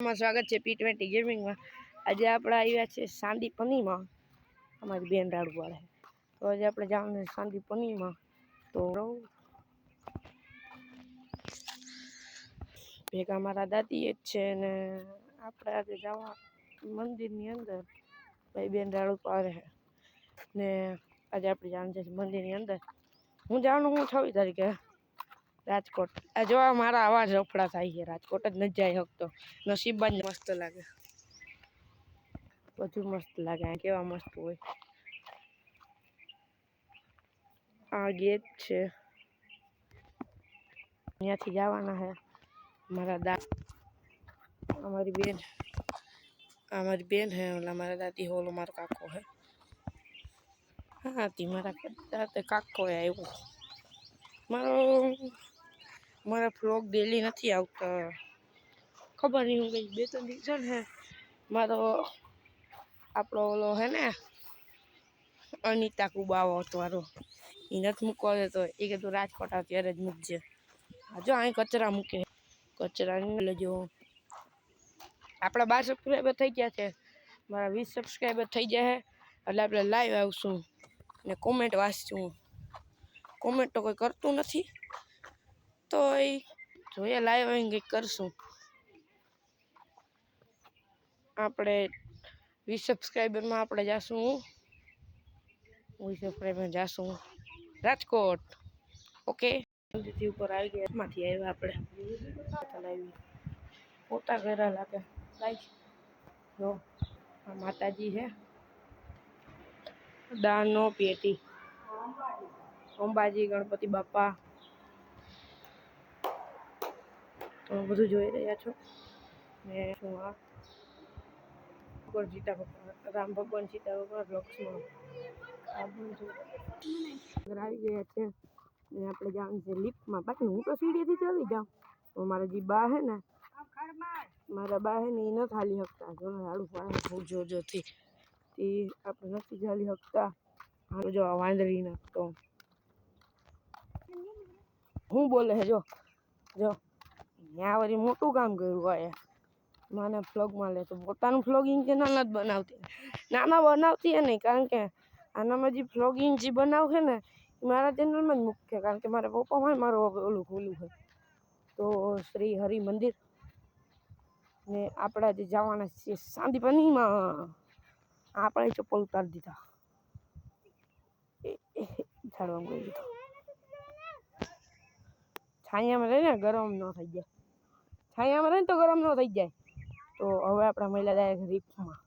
સ્વાગત છે P20 ગેમિંગમાં। આજે આપણે આવ્યા છે સાંદીપનીમાં। અમારી બેન રાડું વાળે તો આજે આપણે જવાનું છે સાંદીપનીમાં। તો ભેગા મારા દાદી જ છે ને આપણે આજે જવા મંદિરની અંદર। ભાઈ બેન રાડું પાડે ને આજે આપણે જવાનું છે મંદિરની અંદર। હું જવાનું હું 26 તારીખે રાજકોટ। આ જો મારા અવાજ રફડા થાય છે, રાજકોટ જ નથી જઈ શકતો। નસીબ જ મસ્ત લાગે, બધું મસ્ત લાગે, કેવા મસ્ત હોય। આ ગેટ છે, અહીંયાથી જવાના છે મારા અમારી બેન है, ओला मारा दादी होलो मारो काको है। हाँ ती मारा दादे काको है आयो मारा व्लॉग डेली नहीं आवता, खबर नहीं हो गई 2-3 दिन है। मारो आपड़ो ओलो है ने अनिता कुबावो वारो ई नथ मूकवा देतो, ए के तू राजकोट आव त्यारे ज मूकजे। जो अहीं कचरा मूके, कचरा नहीं लेजो। आपड़ा 12 सब्सक्राइबर थई गया छे, मारा 20 सब्सक्राइबर थई जाए એટલે આપણે લાઈવ આવશું ને કોમેન્ટ વાંચશું। કોમેન્ટ તો કોઈ કરતું નથી, તો એ જોઈએ લાઈવ આવીને કંઈક કરશું। આપણે 20 સબસ્ક્રાઈબરમાં આપણે જાશું 20 સબસ્ક્રાઈબર જાશું રાજકોટ। ઓકે જલ્દીથી ઉપર આવી ગયા, માંથી આવ્યા આપણે પોતા ઘરા લાગે લાઈક જો આ માતાજી છે, દાનો પેટી અંબાજી ગણપતિ બાપા તો બધું જોઈ રહ્યા છો ને। શું આ સીતા ભગવાન, રામ ભગવાન, સીતા ભગવાન, લક્ષ્મણ આ બધું આવી ગયા છે ને। આપણે જવાનું છે લિફ્ટમાં, બાકી હું તો સીડીથી ચડી જાઉં, તો મારા જે બા હે ને એ નથી હાલી શકતા, જો હાડું પાડે બહુ જોરથી એ આપણે નથી ચાલી શકતા। હાલો જો વાંદરી નાખતો હું બોલે છે, જો જો ત્યાં વળી મોટું કામ કર્યું હોય મને વ્લોગમાં લે, તો પોતાનું વ્લોગિંગ ચેનલ નથી બનાવતી, નાના બનાવતી હે નહીં, કારણ કે આનામાં જે વ્લોગિંગ જે બનાવશે ને એ મારા ચેનલમાં જ મૂકશે, કારણ કે મારા પપ્પામાં મારું ઓલું ખોલ્યું છે તો શ્રી હરિ મંદિર ને આપણે જે જવાના છીએ સાંદીપનીમાં। આપણે ચપ્પલ ઉતારી દીધા, ઝાડવામાં ગઈ દીધો, છાયામાં રહીને ગરમ ન થઈ જાય, છાયામાં રહીને તો ગરમ ન થઈ જાય। તો હવે આપણે મહિલા ડાયરેક્ટ લિફ્ટમાં